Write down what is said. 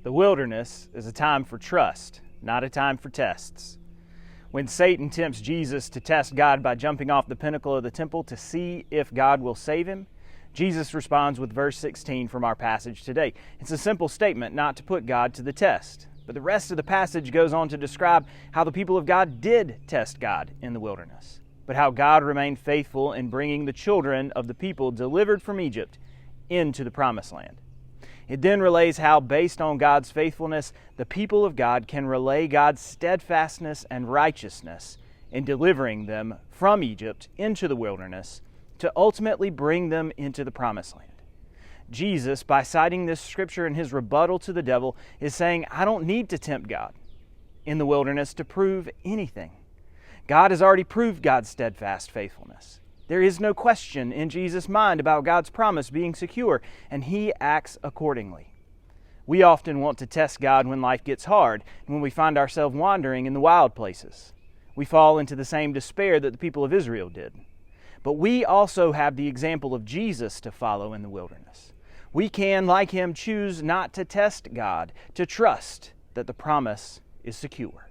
The wilderness is a time for trust, not a time for tests. When Satan tempts Jesus to test God by jumping off the pinnacle of the temple to see if God will save him, Jesus responds with verse 16 from our passage today. It's a simple statement not to put God to the test. But the rest of the passage goes on to describe how the people of God did test God in the wilderness, but how God remained faithful in bringing the children of the people delivered from Egypt into the promised land. It then relays how, based on God's faithfulness, the people of God can relay God's steadfastness and righteousness in delivering them from Egypt into the wilderness to ultimately bring them into the promised land. Jesus, by citing this scripture in his rebuttal to the devil, is saying, I don't need to tempt God in the wilderness to prove anything. God has already proved God's steadfast faithfulness. There is no question in Jesus' mind about God's promise being secure, and he acts accordingly. We often want to test God when life gets hard and when we find ourselves wandering in the wild places. We fall into the same despair that the people of Israel did. But we also have the example of Jesus to follow in the wilderness. We can, like him, choose not to test God, to trust that the promise is secure.